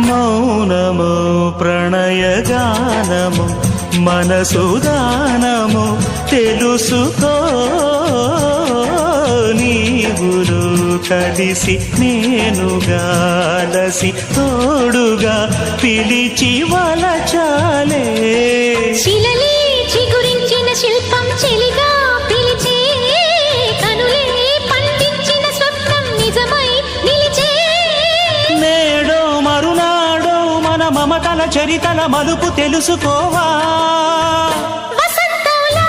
మౌనము ప్రణయగానము మనసుదానము తెలుసుకో నీవులు కలిసి నేనుగాలసి తోడుగా పిలిచి వలచాలే శిలలే చిగురించిన శిల్పం చెలిగా పిలిచే కనులే పండించిన స్వప్నం నిజమై నిలిచే నేడో మరునాడో మన మమతల చరితల మలుపు తెలుసుకోవా వసంతంలా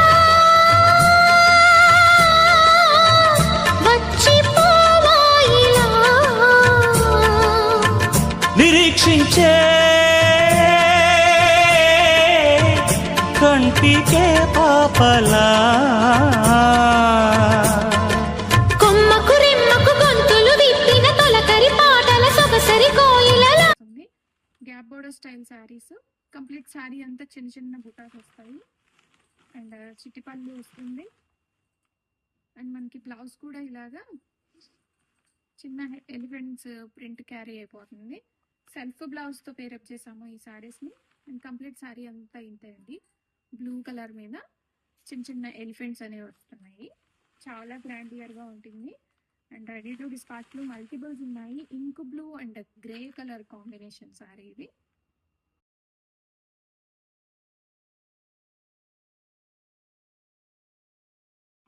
వచ్చిపోవా ఇలా నిరీక్షించే కంటికే పాపలా కొమ్మకు రెమ్మకు గొంతులు విప్పిన తొలకరి పాటల సొగసరి కోయిలలా gap border style saris complete sari అంతా చిన్న చిన్న బుటాస్ వస్తాయి అండ్ చిట్టిపల్లి వస్తుంది అండ్ మనకి బ్లౌజ్ కూడా ఇలాగా చిన్న ఎలిఫెంట్స్ ప్రింట్ క్యారీ అయిపోతుంది సెల్ఫ్ బ్లౌజ్తో పేరప్ చేసాము ఈ శారీస్ని అండ్ కంప్లీట్ శారీ అంతా ఇంతే అండి బ్లూ కలర్ మీద చిన్న చిన్న ఎలిఫెంట్స్ అనేవి వస్తున్నాయి చాలా గ్రాండియర్గా ఉంటుంది అండ్ రెడీ టు డిస్పాచ్లో మల్టిపుల్స్ ఉన్నాయి ink blue and grey colour combination sari ఇది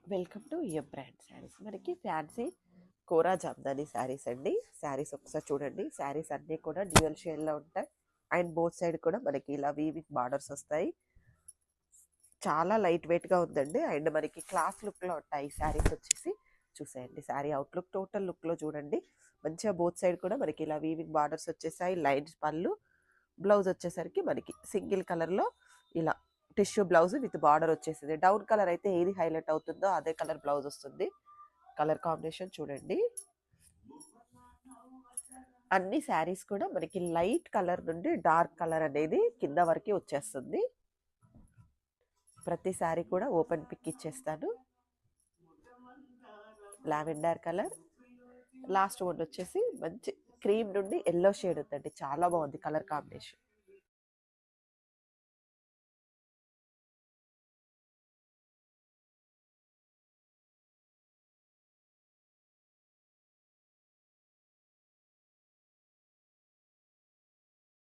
welcome to your brand saris. మనకి ఫ్యాన్సీ కోరా జామ్దాని శారీస్ అండి. శారీస్ ఒకసారి చూడండి. శారీస్ అన్నీ కూడా డ్యూయల్ షేడ్లో ఉంటాయి అండ్ బోత్ సైడ్ కూడా మనకి ఇలా వీవింగ్ బార్డర్స్ వస్తాయి. చాలా లైట్ వెయిట్గా ఉందండి అండ్ మనకి క్లాస్ లుక్లో ఉంటాయి శారీస్ వచ్చేసి. చూసేయండి శారీ అవుట్లుక్ టోటల్ లుక్లో చూడండి. మంచిగా బోత్ సైడ్ కూడా మనకి ఇలా వీవింగ్ బార్డర్స్ వచ్చేసాయి. లైన్స్ పళ్ళు, బ్లౌజ్ వచ్చేసరికి మనకి సింగిల్ కలర్లో ఇలా టిష్యూ బ్లౌజ్ విత్ బార్డర్ వచ్చేసింది. డౌన్ కలర్ అయితే ఏది హైలైట్ అవుతుందో అదే కలర్ బ్లౌజ్ వస్తుంది. కలర్ కాంబినేషన్ చూడండి. అన్ని శారీస్ కూడా మనకి లైట్ కలర్ నుండి డార్క్ కలర్ అనేది కింద వరకు వచ్చేస్తుంది. ప్రతి శారీ కూడా ఓపెన్ పిక్ ఇచ్చేస్తాను. లావెండర్ కలర్, లాస్ట్ వన్ వచ్చేసి మంచి క్రీమ్ నుండి ఎల్లో షేడ్ ఉందండి. చాలా బాగుంది కలర్ కాంబినేషన్.